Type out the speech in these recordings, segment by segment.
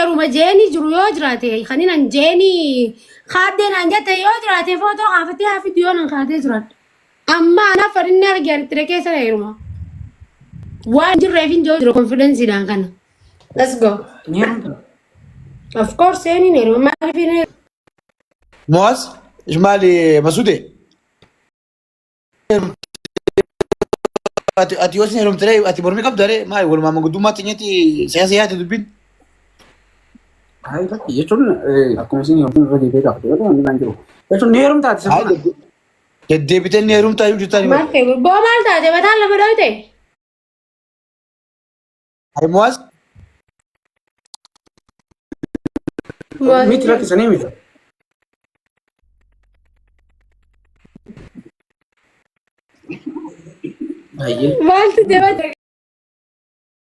heeruma jeeni jiru yoo jiraate kaninan jeeni khaadeen anjata yoo jiraate footoo kaafatee haa fiidiyoo nan kaatee jiran amma ana farinne argaan tire keessa heeruma waan jirreef hin jiru confidence dhaan kana let's go of course any heeruma maaliif موز إجمالي مسودة أتي وسني هلوم ترى أتي برمي كم داري ما يقول ما مقدوم ما تنيتي سياسيات تدبين هاي لا يجون أكون سيني يوم بدي بيدا كده أنا نانجو يجون نيرم تاعي سبحان كده بيتن نيرم تايم جتاني ما في بومال تاعي بتهلا بدويته هاي موز ميت لك سنة ميت مالت دبت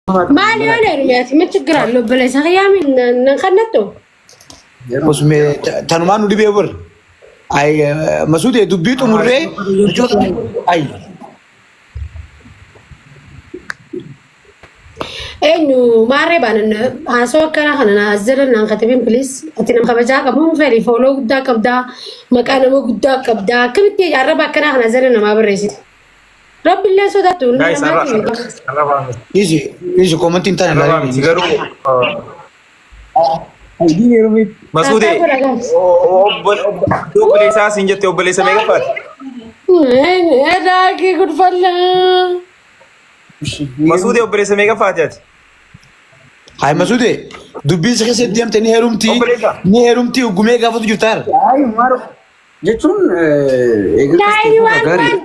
مالي ولا رمياتي ما تقرا له بلاش خيامي نخنته بس مي تنومان ودي بيبر أي مسودة دبيتو مرة أي إنه ما ربنا إنه هاسوا كنا خلنا نزلنا كاتبين بليس أتينا مخبجا كمون فري فولو قدا كبدا مكانه مو قدا كبدا كم تيجي عربا كنا نزلنا ما بريسيت رب الله سوداتو guys araba إيش كومنتين تاني لا sigaru هاي نيرم ميت masude obbolesa sinjette obbolesa mega fat هذا كي قد فلا masude obbolesa mega fatat هاي مسودة دبين سكسة ديام تاني هرمتي وقومي قافت جوتار هاي مارو يجون لا غاري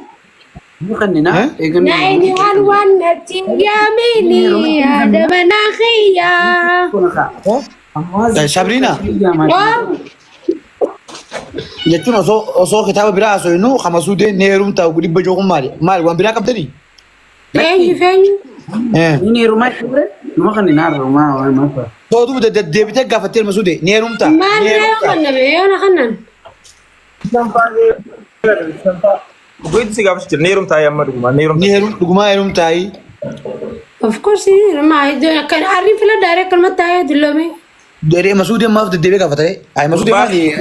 مخننا نايني وان تنجاميني هذا مناخية سابرينا يجون أصو كتاب براسو إنه خمسودة نهرمتا وقولي بجوكم مالي وان برا كبتني فين نيرم ما كبره مخننا ما ما تو ده ديبتك قافتير مسودة نهرمتا ما نيرم أنا خنن goyd sigaf jir neerum taay amma duguma neerum نهرمتاي of course ما يدو كان عارف لا دايركت ما تاي دلومي ديري مسودة ما في ديبك قافتي هاي مسودة ما دي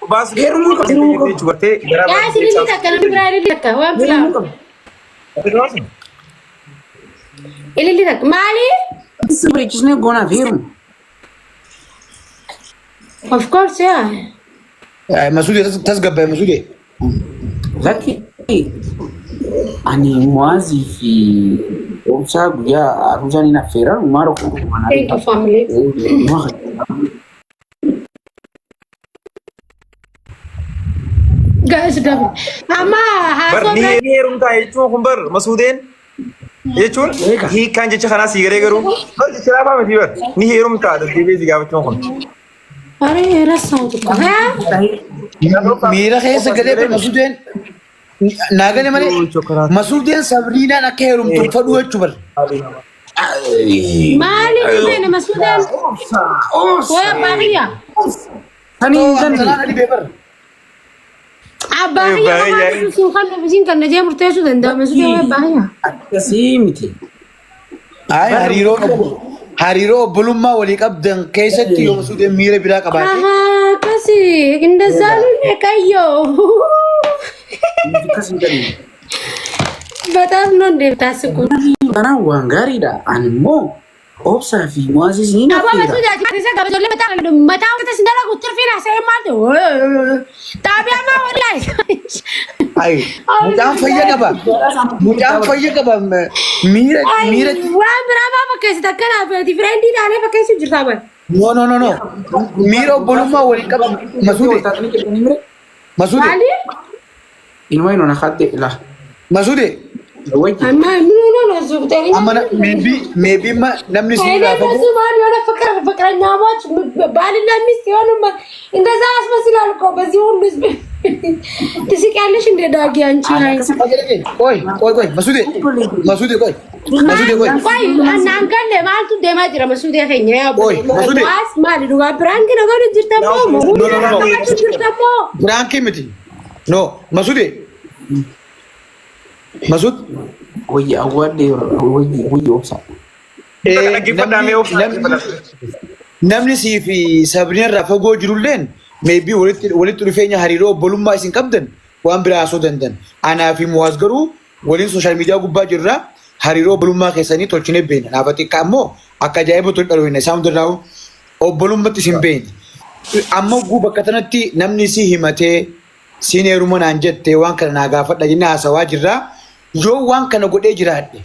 bas neerum ko ci warte يا سيدي لك كان برايل لك وام فلا اللي لك مالي سبري كيسني غونا فيرم of course يا مسودة تسقب مسودة لكن أني موازي في وساق يا أرجاني نفيرا وما ركوا thank you family guys دم أما bar هاسو neerum taay jechuun kun bar masuden jechuun hiikaan jecha kanaa sii garee garuu bar jecha laafaa miti bar ni heerum ta'a deebee si gaafachuun kun أري رسمت ها ميرا خيس قدر مسودين ناقل مالي مسودين سابرينا نكيرم تفدوا تشبر مالي فين مسودين ويا باغية ثاني بيبر باغية ما تسوق خلنا بزين كان نجيب مرتاح وده ده مسودين ويا باغية كسيمتي هاي هاريرو بلوما وليك أبدن كيسة يوم مسودين ميرا بلا كباتي كسي إن دزالون كايو Batas non deh tasku. Karena uang gari dah, anmo, opsa fi muasis ini. Apa maksudnya? Saya gak betul mata kita sendiri aku terfina saya mati. Tapi apa orang? Ay, mudah faya kaba, mira. Wah berapa pakai setakan apa? Different di dalam pakai sujud sabar. No. Mira buluma wali kaba, masude. Mali? Ini mana nak hati lah. Masude. Amma no subtari. Amma maybe ma namni sini lah. Saya masih mau dia fakir nyamat. Balik namni siapa nama? Indah zas masih lalu kau baziun bisbe. Tisi kalian sendiri dah gianci hai. Koi, masude koi. Koi, nangkan deh mal tu deh mah tidak masude kayaknya. Masude. Mas mal juga perang kita kan cerita mo. Cerita mo. Perang mati. No, masude. Masud? Woi awal dia, woi opsa. namni sii fi Sabriina irraa fagoo jirulleen maybe walitti dhufeenya hariiroo obbolummaa isin qabdan waan biraa haasoo dandan. Anaa fi Muwaaz garuu waliin sooshaal miidiyaa gubbaa jirra hariiroo obbolummaa keessanii tolchinee beekna. Naaf xiqqaa immoo akka ajaa'iba tolchi dhaloohinna isaan hundarraa obbolummaatti isin beekni. Amma oguu bakka kanatti namni si himatee siin heeruma naan jettee waan kana naa gaafadha jennee haasawaa jirra. Yoo waan kana godhee jiraadhe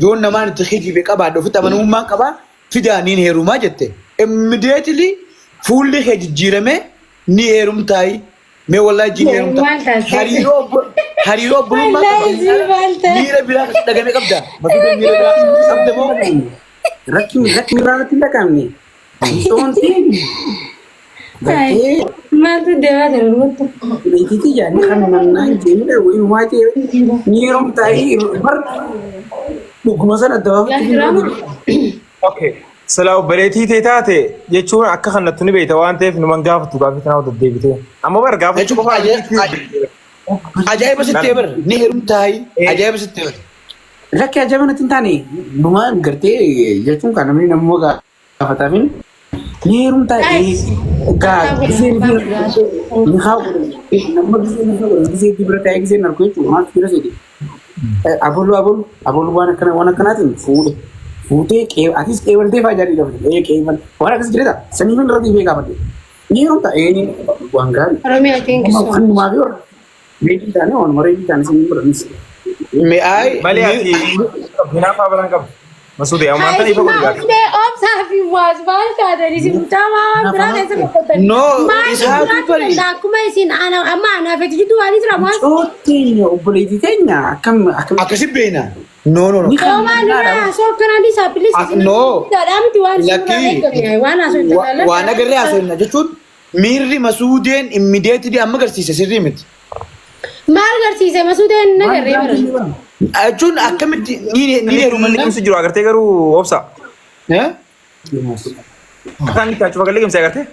yoo namaan itti hijibe qabaadhe ofitti amanamummaan qabaa fidaaniin heerumaa jette. Immediately fuulli kee jijjiirame ni heerumtaayi. Mee wallaahi jini heerumtaa. Hariiroo obbolummaa qaba. Miira biraa dhagame qabda. Masuudeen miira biraa qabda moo? Rakkin biraatti dhaqamne. Soontiin. Maaltu deemaa jira lubatu? Beektiti jaani kan mannaa jechuudha wayii waatee ni heerumtaayi bar dhuguma sana dabaafatti. Okay. Silaa obboleettii ta'e taate jechuun akka kanatti ni beekta waan ta'eef numan gaafatu gaaffii tanaa deddeebitee. Amma bara gaafachuu qofaa ajaa'iba sittee bara ni heerumtaayi ajaa'iba sittee bara. Rakki ajaa'iba natti hin taane dhumaan gartee jechuun kan namni nammoo gaafataafin ni heerumtaayi giseen ni haa godhan nama giseen dibira taa'ee giseen narkoo jechuudha maal fira seeti. Aboluu waan akkanaatiin fuudhe. Fuutee atis qeebaltee faajarii dhabde qeebal waan akkas jireta sanii fin irratti beekaa badde ni heerumta waan gaarii. Oromiyaa thank you so much. Kan numaa fi warra beekii taane waan mareetii taane sanii biranis. Mi'aayi. malee ati hinaafaa biraan qabu. Masuudee ammaan tan ifa godhu gaafii. Hayi obsaa fi Muwaaz maal taatanii si mutaamaa biraa keessa boqotan. No, maal isaa biraa akkuma isin amma anaafetti jidduu waan jira Muwaaz. Cooteenya obboleettii teenya Akkasi beena. No. Waan asoo kanaan isaa bilisa. No. Dadhaamti waan waan asoo itti Waan agarree haasofna jechuun miirri Masuudeen immediately amma agarsiise sirrii miti. maal garsiise Masuudeen nagarree bara. Jechuun akkamitti ni heeruma Manni qimsi jiru agartee garuu obsa. Kan itti achuuf agarlee qimsi agartee?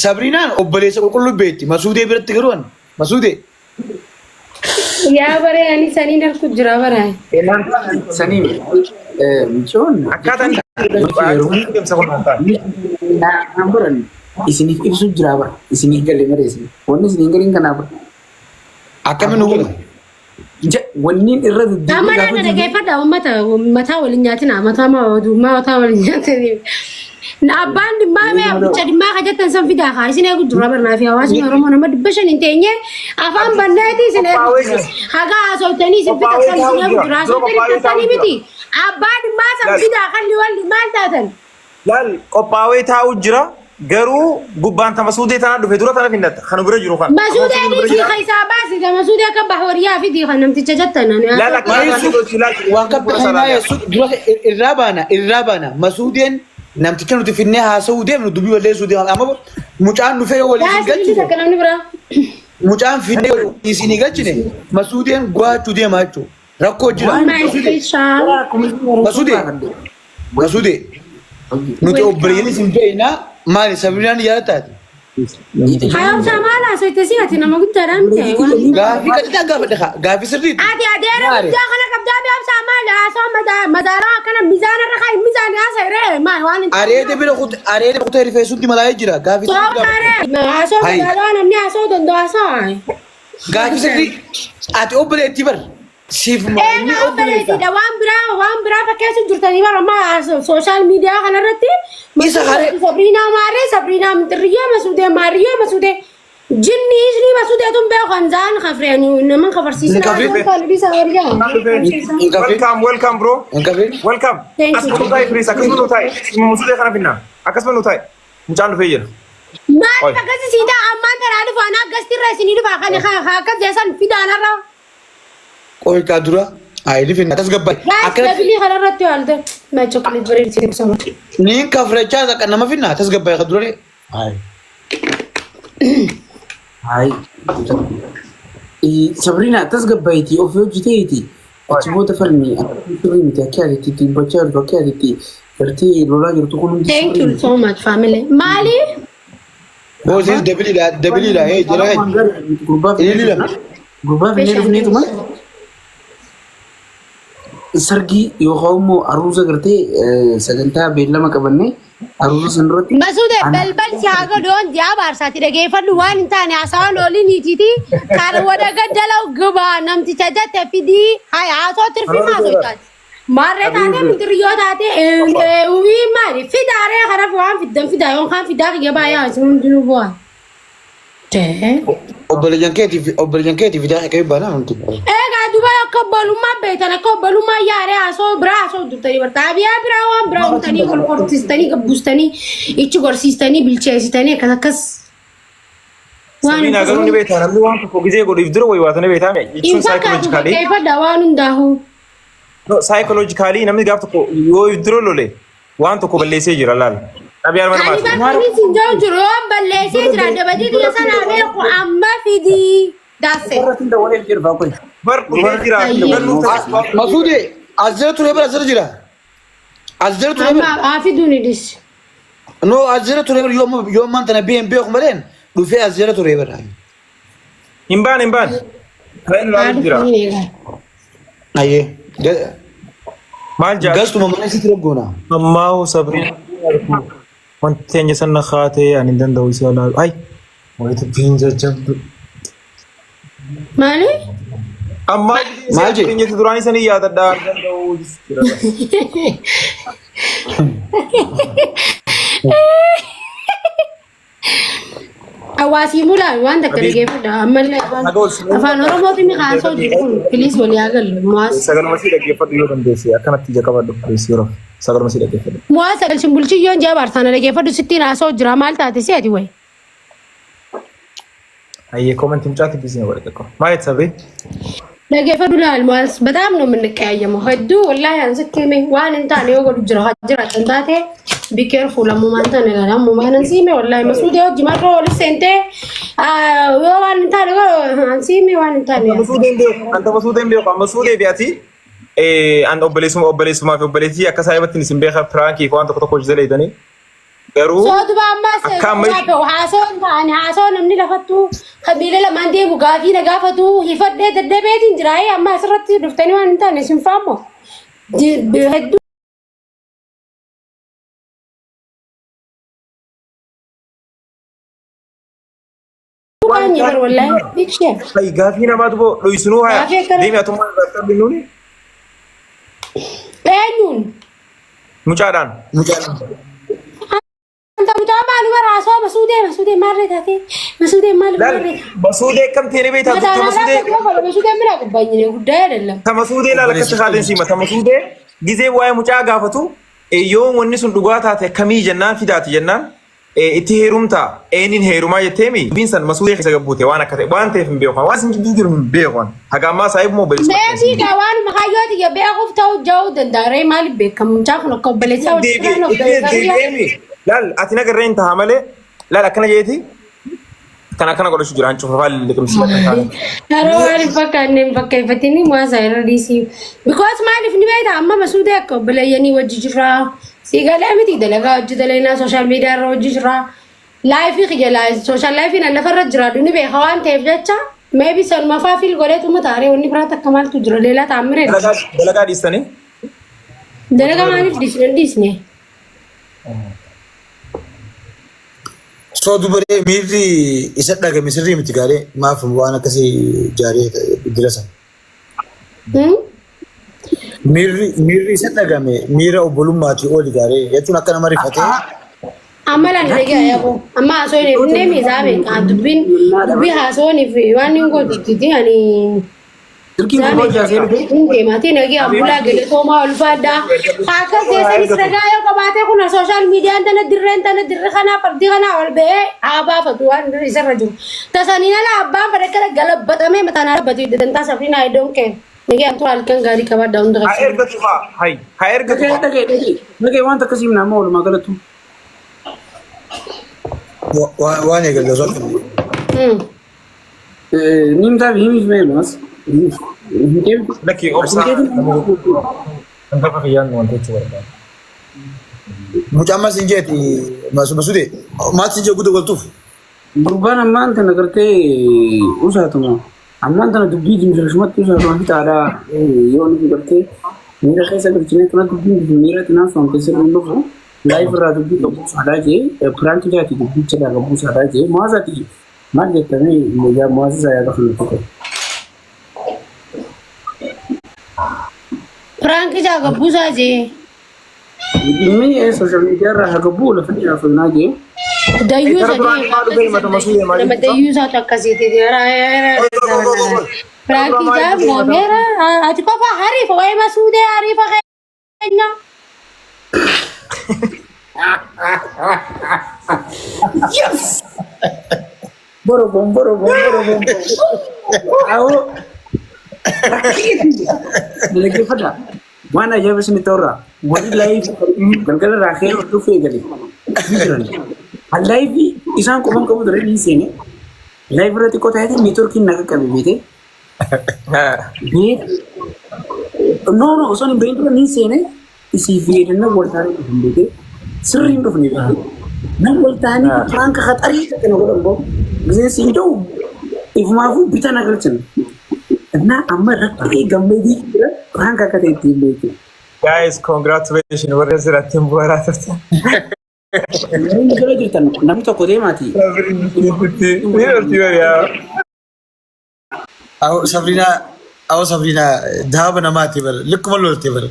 Sabriinaan obboleessa qulqulluu beekti. Masuudee biratti garuu Masuudee. Yaa baree ani saniin harku jira baraa. sanii michoon Akkaataan qimsa kun waan ta'an. naan baran isiniif ibsu jira bara isiniif galee mareessi wanni isiniif galiin kanaa bara. Akkamiin hubata? Wanni irra Amma nana dhaggeeffadha mataa waliin nyaatina mataa waliin nyaatanii. Na abbaan dhimmaa mee abbicha dhimmaa kajattan san fidaa kaa isin eegu dura barnaa fi hawaasni Oromoo nama 500 hin teenye afaan banneeti isin eegu hagaa haasoftanii isin fidaa kan isin eegu dura haasoftanii tattanii miti abbaa dhimmaa san fidaa kan walli maal taatan. Laal qophaawee taa'u jira garuu gubbaan ta Masuudee tanaa dhufe dura tana finnatta kan bira jiru kan. Masuudee ni siika isaa baasita Masuudee akka bahawariyaa fi kan namticha jattan. Laal Waan qabda kanaa yeessuun dura irraa baana. Masuudeen namticha nuti finnee haasa'uu deemnu dubbii balleessuu deemnu amma mucaan dhufee yoo waliin hin galchine mucaan finnee isin hin galchine Masuudeen guwaachuu deemaa jechuudha. Rakkoo jira. Masuudee nuti obboleeyyinis hin beeknaa maali Sabriinaan yaada taate. Hayaamsa maal haasofte si ati nama guddaadhaan ta'e. Gaafii kadhataa gaafadha gaafii sirriiti. Ati adeera guddaa kana qabdaa beekumsa maal haasoo madaalaa akkana mizaana irra kaa'i mizaani haasa'e maal waan hin Areeda kutee rifeensutti malaa'ee jira gaafii sirriiti. haasoo madaalaa namni haasoo danda'u haasoo. Gaafii sirriiti ati obboleettii bar siif Eenyu obboleettiidha waan biraa fakkeessuuf jirtanii bara amma sooshaal miidiyaa kanarratti. Isa haree. Sabriinaa maaree Sabriinaa Mixirriyyoo Masuudee Maariyyoo Masuudee jinni isni Masuudee tun beeku kan zaan kafreeni nama kafarsiisan. Welcome bro. Welcome. Thank you. Akkasuma taa'e Firiis akkasuma nu taa'e Masuudee kana finna akkasuma nu taa'e mucaan dhufee jira. Maal akkasisiidha ammaan tanaa dhufa ana akkasitti irra isinii dhufa kan akkas jeesan fidaanarra. Qoyqaa dura ayi finna tasgabbaay. Gaazexaa kanarratti waalte macha kulit bareedsi ibsama. Niin kafrachaa akka nama finna tasgabbaay ka dura. Hai. Sabrina tasgabbayti of hojjeteeti. Achiboota falmi sirrii miti akka yaadatti bachaa jirtu akka yaadatti gartee lolaa jirtu kun hundi. Thank you so much family. Maali? Boosiis dabiliidha jira. Gurbaa fi dhufneetuma. sargii yookaan immoo aruusa gartee sagantaa beellama qabannee aruusa sanarratti. Masuude balbal si haa godhoon jaa baarsaati dhageeffadhu waan hin taane haasawaan oolii niitiiti kan wada gaddalau gubaa namticha jette fidii haasoo tirfii maasochaati. Maarree taatee mitiriyyoo taatee uwwii maali fidaaree kanaaf waan fiddan fidaa yookaan fidaa kiyya baay'ee haasawaan hundinuu bu'aa. Obboleeyyan keetiif fidaa eegalee baanaa wanti. Egaa duba akka obbolummaa beektan akka obbolummaa yaaree haasoo biraa haasoo durtanii bartaa biyyaa biraa waan biraa humtanii kolkortistanii gabbustanii ichi gorsiistanii bilcheessitanii akkas akkas. Sabiin agaruu ni beektaa namni waan tokko gizee godhuuf dura wayii waatanii beektaa jechuun saayikoloojikaalii. Fakkeeffadha waan hundaa'u. Saayikoloojikaalii namni gaaf tokko yoo dura lole waan tokko balleessee jira laal. Abiyaan mana maati. Ani bakka sinjoo jiru yoo balleessee jira dabatii biyya sanaa beeku amma fidii daase. Bar dhufee jira. Masuude as jira ture bara as jira jira. As jira ture bara. Amma fiduu ni dis. No as jira ture bara yoo manta biyyeen beeku maleen dhufee as jira ture bara. Himbaan. Kan laal jira. Aye. Maal jaa? Gastuma mana sitti roggoona. Ammaa sabri. Wanti teenya sanna kaatee ani danda'u isa laalu. Ay, wayitu biinja jabdu. Maali? Amma maal jedhi? Biinja duraanii sanii yaadadhaa danda'u jira. Hawaasii mul'aa waan takka dhageeffadha ammallee afaan oromootiin mi'aasoo jiru kun filiis walii agallu mu'aas. Sagaluma si dhaggeeffadhu yoo dandeesse akkanatti ija qabadhu yeroo sagaluma si dhaggeeffadhu. Mu'aas sagal shimbulchiyyoon jaa baarsaana dhaggeeffadhu sittiin haasoo jira maal taate si ati wayi. Ayyee koomantii mucaatti biisina godhe tokko maal itti sabri? Dhaggeeffadhu laal mu'aas bataam nu minniqqeeyyamu hedduu wallaahi aan sikkime waan hin taane yoo godhu jira kan taate. Be careful ammumaan taane gara ammumaan an siime wallaahi masuudee hojii marroo oli seentee yoo waan hin taane an siime waan hin taane. Anta masuudeen beeku masuudee bi'aati an obboleessumaa fi obboleettii akka saayibatti isin beekaa pirankii fi waan tokko tokko hojii daleedanii garuu Sooduma ammas haasoo taane haasoo namni lafattuu qabiila lamaan deemu gaafii na gaafatu hifadhee daddabeetiin jiraayee amma asirratti dhuftanii waan hin taane isin faammoo hedduu. Gaafii namaatu boo dho'isunuu haa deemi atummaa irraa binnuuni. Eenyuun? Mucaadhaan. Anta mucaa maaluma raasoo masuudee maarree taatee masuudee maaluma maarree taatee. Masuudee kamtee ni beektaa turte masuudee. Masuudee mina gubbaanyine guddaa yaadalla. Ta masuudee laala akkatti haadeen siima ta masuudee gizee waa'ee mucaa gaafatu yoo wanni sun dhugaa taate akkamii jennaan fidaati jennaan. Itti heerumtaa eenin heerumaa jetteemi biinsan masuudee keessa gabbuute waan akka ta'e waan ta'eef hin beekan waan isin jidduu jiru hin beekan haga ammaa saayib moo beeksisa. Beeksii gaa waan makaayyoo xiyya beekuuf ta'uu ja'uu danda'a ree maaliif beekamu mucaa kun akka obboleessaa wajjin laal ati nagarree hin ta'a malee laal akkana jeeti kan akkana godhachu jira hancufa faali liqimsi. Yeroo maaliif fakkaanneen fakkeeffatanii maasaa irra dhiisii because maaliif ni beektaa amma masuudee akka obboleeyyanii wajji jirraa. Sigalee miti dalagaa hojii dalagaa sooshaal miidiyaa irra hojii jira. Laayifii xiyya sooshaal laayifiin an lafarra jira duni beeka waan ta'eef jecha meebi sanuma faafiil godheetuma taaree wanni biraatti akka maaltu jira leelaa taa'amire. Dalagaa dhiistanii? Dalagaa maaliif dhiisne? Soo dubaree miirri isa dhagame sirrii miti gaaree maaf waan akkasii jaaree dirasa. Miirri isa dhagame miira obbolummaati oli gaaree jechuun akka nama rifatee. Amma lan dhagee yaa'u amma haasoo inni miisaa beekaa dubbii haasoo fi waan hin godhutti ani. Deematii nagee ambulaa galatoomaa ulfaadhaa akka keessatti ragaa yoo qabaatee kun sooshaal miidiyaan tana dirree kanaa fardii kanaa ol ba'ee haa baafatu waan isarra jiru. Tasaniin ala abbaan fadha galabbatamee mataan dhaabbatu dantaa safrinaa iddoon kee. Nagee antu halkan gaarii qabaadhaa hunda qabatu. Haa ergatu fa'aa. Haa ergatu. Nagee waan akkasii nama oolmaa galatu. Waan eegalee osoo nimtaa fi himiif meelumas. Laki obsaa hangafa fayyaan wanta jechuu barbaada. Mucaan maal siin jeeti masuudee maal siin jee guddaa galtuuf. Gurbaan ammaan tana gartee usaatuma ammaan tana dubbii jimsirashumatti usaatuma fixaadhaa yoo nuti gartee Mira que esa cuestión es una mira que no son que se lo no live radio भी कबूल साड़ा जे फ्रंट जाती है बीच चला कबूल साड़ा जे मजा आती मार देता नहीं मुझे मजा आया तो हम को Frank jaga busa je. मैं ये सोशल मीडिया रहा कबूल फिर या फिर ना जे Da yusa je. Nama da yusa ta kasi te dira. Frank jaga na mera. Ati ko fa hari fa wai masude hari fa kanya. yes boro bom आओ लगे फटा वाना जब से मितोरा वही लाइफ गलगल राखे और तो फे गली लाइफ इसान को हम कब दरे नहीं सेने लाइफ रहती को था मितोर की नका कभी भी नो सोनी ब्रेन तो नहीं सेने इसी वीडियो में बोलता रहे हम देखे sering tuh nih nang boltani perang ke khatari kan orang bo bisa sinto ibu mahu bisa nak kerja na amma rakti gambe di perang ke khatari itu guys congratulations what is it tim buara terus ini kalau cerita nami toko deh mati ini arti ya أو سافرينا ذهبنا ماتي بر لكم اللي تبر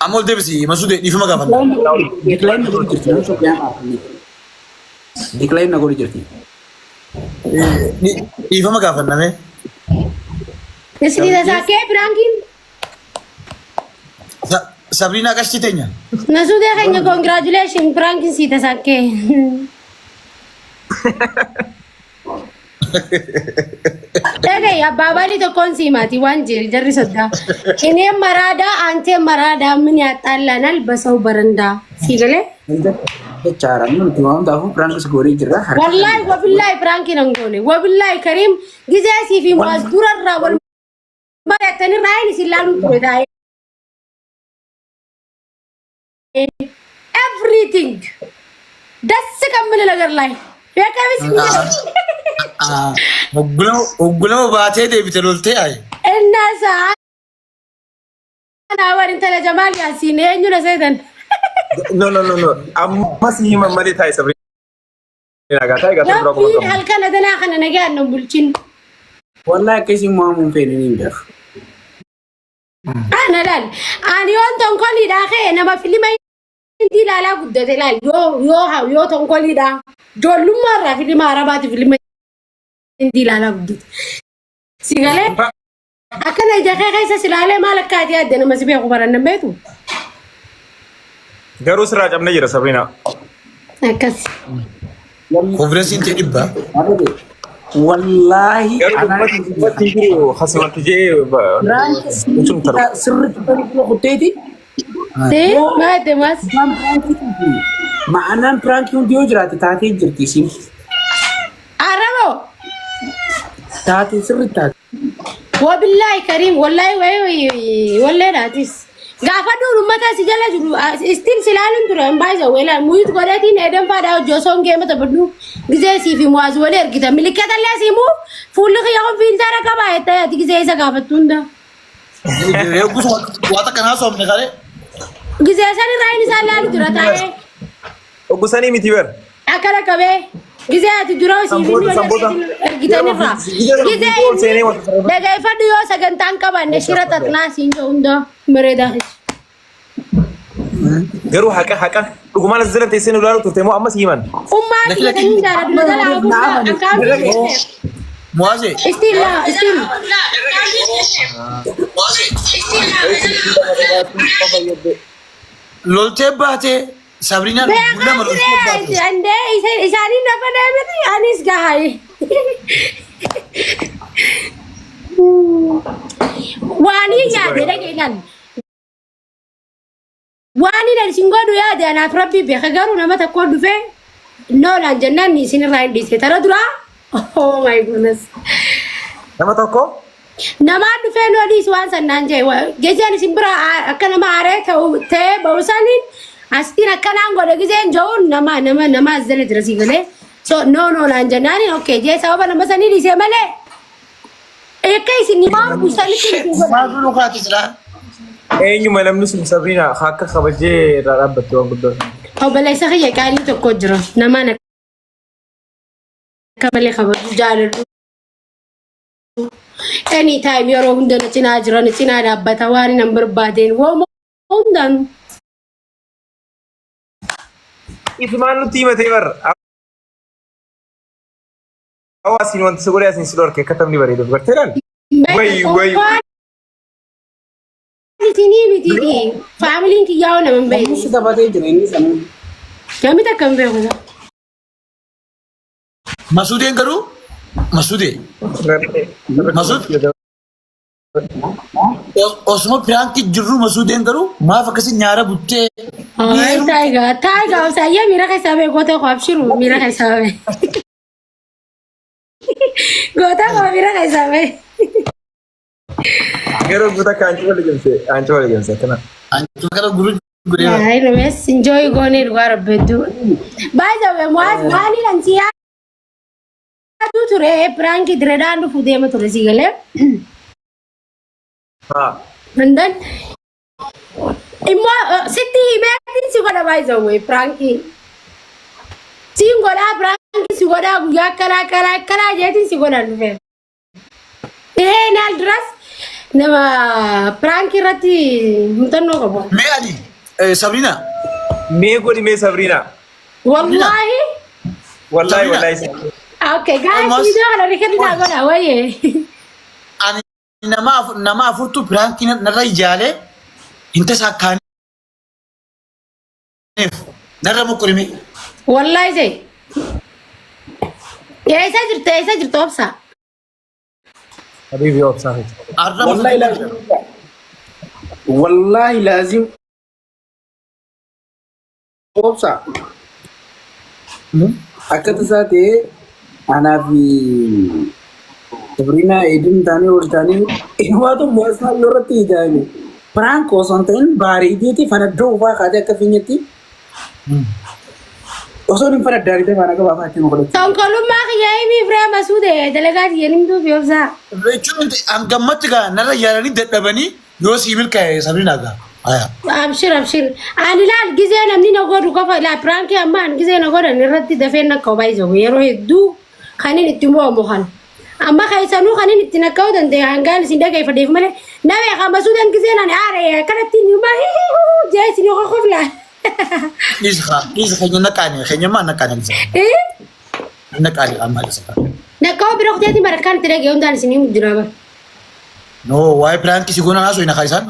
أمول دبسي مسود نفهم كافن decline نقول جرتي نفهم كافن نامه Isli da sake Frankin. Sabrina kasti tanya Nasude kanya congratulations Frankin si da sake. Oke, abbabali tokkoon simaati waan jarri soddaa. Inni maraada ante maraada min yaxxaallanal basaw barandaa. Si galee? cara nuti mau tahu perang segori jerah Wallahi wabillahi Frankin ang goone. Wabillahi Karim gizee si fi muas durarraa wal baratani raayini silaalu ture daa'e. Everything. Dassi kammina lagarlaay. Beekamis Oggulo baatee deebite loltee ay. Ennasa ana warin tala Jamal Yasin eenyu na seetan. no amma si mamali taay Sabrina gata Rabbiin halkan adanaa kana nagaan nu bulchin. wallahi kesi mau mumpenin dah Ana laal ani yoon tonkoliidhaa ka'e nama filima hindi ilaalaa guddate laal yoo tonkoliidhaa ijoollummaarraa filima arabaati filima hindi ilaalaa guddate. Si galee akkana ija kee keessa silaalee maal akkaati yaadde nama si beeku barannan beetu. garuu sirraa cabne jira Sabrina Akkas. Konferensiin ta'e dhibba. wallahi garuu jiru hasimantu jee ucum taru sirriitti kan kutteeti Maate mas. ma'anaan pirankii hundi yoo jiraate taatee jirti isin Arabo. taatee sirriitti taate Wabillahi Karim wallahi wallahi naatis. Gaafa duun ummata si jala jiru istiin silaaluun ture hin baay'isa weelaan muyit godhatiin eedan faadhaa hojjosoon geema taphadhu gizee sii fi muwaas wal ergita milikkata illee siimu fuulli kiyya kun fiiltara qabaa jettee ati gizee isa gaafattu hunda. Waa takka naa soomne kare. Gizee san irraa inni isaan laalu jira taa'ee. Oggusanii miti bar Akkana qabee gizee ati dura sii fi ergitanirraa. Gizee dhagaifadhu yoo sagantaan qabanne shira xaxnaa siin jiru hunda bareedaa. garuu haqa dhugumaan as jalatti isin ulaalu turte moo ammas himan Ummaa kiyya kan hin jaalladhu dhala akkaan Muwaase. Istila. Loltee baatee Sabrinaan lama loltee baatee. Ande isaanii nafa deemati anis gahaye. Waanii nyaate dhageenyaan. Waanii dha isin godhu yaade anaaf rabbi beeka garuu nama tokko dhufee noolaan jennaan isin irraa hin dhiise tara duraa. Oh my goodness. nama tokko Namaan dhufee noo dhiis waan sannaan jee gizeen isin bira akka nama aaree ta'ee ba'usaniin astiin akkanaan godhe gizeen jiruun nama as jala jira sii galee So no naan jennaan okay jee sababa nama sanii dhiisee malee eekka isin waan buusanitti Maal nu kaati sila? Eenyuma namni sun Sabriina akka kabajee irraa dhaabbatte waan guddaa. obboleessa kiyya qaalii tokko jira namaan akka malee kabaju jaaladhu. Anytime yeroo hunda na cinaa jira na cinaa dhaabbata waan hin barbaadeen wooma hundaan. Ifumaan nutti himatee barra. Hawaasni wanti si godhee asin si dhorke akka taphni bareedu dubarteedhaan. Wayi. Isinii miti faamiliin kiyyaa'oo nama hin beeku. Musi taphatee jira inni sana. Namni takka hin beeku. Masudeen garuu? Masudee? Masud? Osuma piraanki jirru Masudeen garuu maaf akkasii nyaara buttee. Taayigaa obsaayyaa miira keessaa bee goota koo abshiru miira keessaa bee. Goota koo miira keessaa bee. Garuu guutaa akka aanci wal eegamse akkana. Antu kana guru guree. Ay rumes enjoy goone dhugaa rabbeetu. By the way maali lansiyaa tu ture pranki diredaan dhufu deema ture si galee. And then immoo sitti himeetiin si godha by the way pranki. Siin godhaa pranki si godhaa guyyaa akkanaa jeetiin si godhan dhufe. Naal duras nama pranki irratti mutannoo qabu. Mee ani Sabrina. Mee godhi mee Sabriina. Wallahi. Okay guys, video kana record na godha waye. Ani nama afurtu piraanki narra ijaalee hinta saakkaaniif narra mukurime. Wallahi jay. Eessa jirta obsa. Habibi obsaa. Wallahi lazim. Obsa. Akka tasaa ta'e anaa fi Sabriina edin taanee ol taanee waatu moosaa irratti ijaarame. Prank osoo hin ta'in bareedeeti fanaddoo ufaa kaatee akka fiinyetti. Osoo hin fanaddaarite faana qabaa faatti nu godhatu. Tonkolummaa kiyyaa himii firee masuude dalagaa tiyya nimtuu fi obsaa. Jechuun hangammatti gaa narra yaalanii dadhabanii yoo sii milkaa'e Sabrina gaa. Abshir. Ani laal gizee namni na godhu qofa laa pranki ammaan gizee na godhan irratti dafee nakka obaayisawu yeroo hedduu kanin itti moomu kan. Amma kaisanuu kanin itti nakka'uu danda'e hangaan isin dhaggeeffateef malee nama masuudeen gizee nani aaree kanatti nyuma jee isin yoo qofla. Isa keenya naqaane maa naqaane isa. Naqaane amma isa. Nakka'uu bira kuteetiin barakkaan itti dhagee hundaan isinii mujjira bara. No, waa'ee piraanki si goonaa haasoo hin akaayisaan.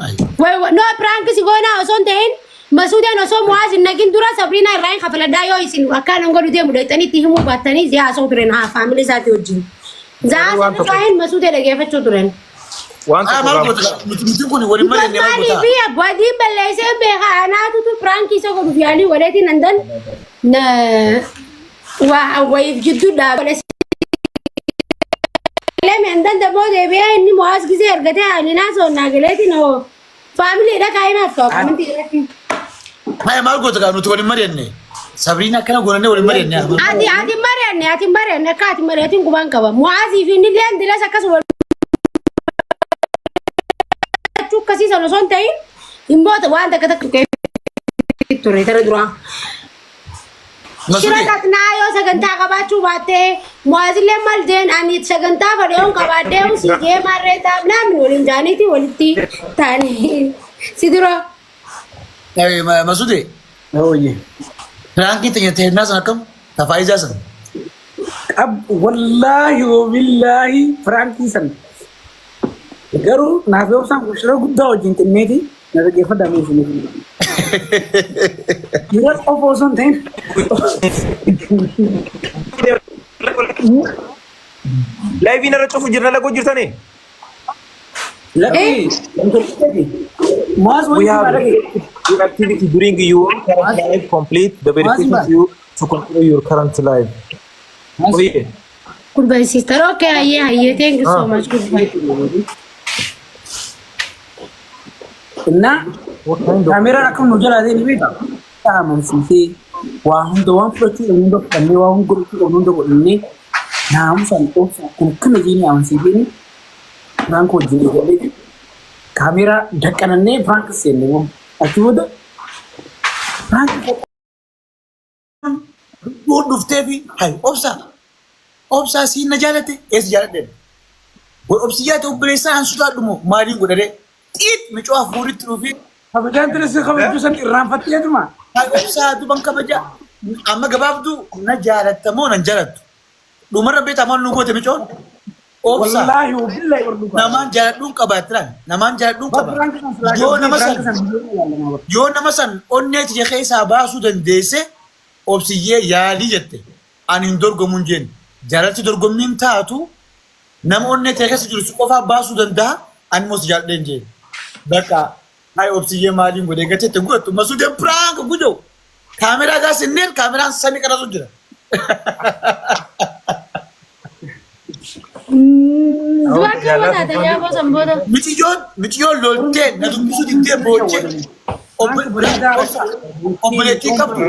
No pranki si goonaa osoo hin ta'in masuudeen osoo mu'aaz hin naqin dura Sabriina irraa hin kafaladhaa yoo isin akkaan godhu deemu dheexanitti himuu baattanii zee haasoo turen haa faamilii isaatii wajjin. Zaa hin masuudee dhageeffachuu turen. Maal goota nuti kun waliin malee ne Maalii fi abbaatiin balleessee beekaa anaatutu pirankii isa godhuuf yaalii godheetiin andan wayiif jidduu dhaabale. Lemi andan dabo deebi'ee inni mu'aaz gisee ergatee haalinaa soonnaa galeetiin hoo faamiliidha kaa'imaaf ta'u kaminti irratti. maal goota gaa nuti waliin mari'anne Sabriina akkana goonannee waliin mari'anne. Ati mari'anne akka ati mari'atiin qubaan qaba. Mu'aazii fi inni leen dilas akkasuma akkasiisan osoo hin ta'in dhimmoota waan takka ture tara duraa. Shira katnaa yoo sagantaa qabaachuu baattee mu'aazillee maal jeen ani sagantaa fadhiyoon qabaadhee siigee marree taa'u namni waliin jaaniiti walitti taa'anii si dura. Masuudee. Ooyye. Piraankiin teenya teennaa san akkam tafaayizaa san. Wallahi billahi frankii san. Garuu naaf yoo isaan shira guddaa wajjin xinneeti na dhaggeeffadhaa mee isin. Yeroo qofa osoo hin ta'in. Laayiviin irra cufu jirna lagoo jirtanii? Luckily, we have your activity during your current life complete the verification you to continue your current life. Oh yeah. Goodbye sister. Okay, yeah. Thank you so much. Goodbye. Nah, kamera aku nujal ada ni beda. Taman sih. Waan fudhachuu hunda fudhannee waa hunda godhannee naamusaan obsa kun kana jeenii amansiifnee Frank wajjin eegalee kaameeraa daqqanannee Frank seenne moo achi booda Frank dhuftee fi hay obsaa siin na jaalate eessa jaaladhe wal obsiyyaa ta'u bileessaa hansutaa dhumoo maaliin godhadhe xiit micoo hafuuritti dhufi kabajaan tiresi kabajuu san irraanfattee juma. hay obsaa duban kabaja amma gabaabduu na jaalattamoo nan jaalattu dhumarra beektaa maal nu goote micoon obsaa Wallaahi billahi warduka. namaan jaaladhuun qabaatiran namaan jaaladhuun qaba yoo nama san onneeti jekee isaa baasuu dandeesse obsiyyee yaalii jette ani hin dorgomuun jeen jaalalti dorgommiin taatu nama onneeti keessa jiru si qofaa baasuu danda'a ani mos jaaladheen jeen bakka hay obsiyyee maaliin godhee gateette godhattu masudeen piraanka gujoo kaameraa gaa sinneen kaameraan samii qaratu jira. Bakka mataate nyaaboo sanboota. Miciyyoon loltee na dubbisuu diddee boochee obboleettii qabdu.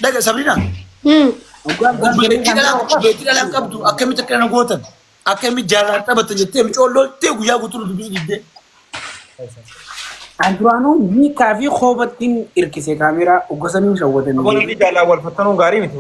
Dhaga Sabrina. Obboleettii dhalaan qabdu akkamitti akka na gootan akkamitti jaalala taphatan jettee miciyyoon loltee guyyaa guutuu dubbisuu diddee. Anduraanuu hiikaa fi koobattiin hirkisee kaameeraa oggosanii shawwatanii. Wal jaalala wal fattanuu gaarii miti.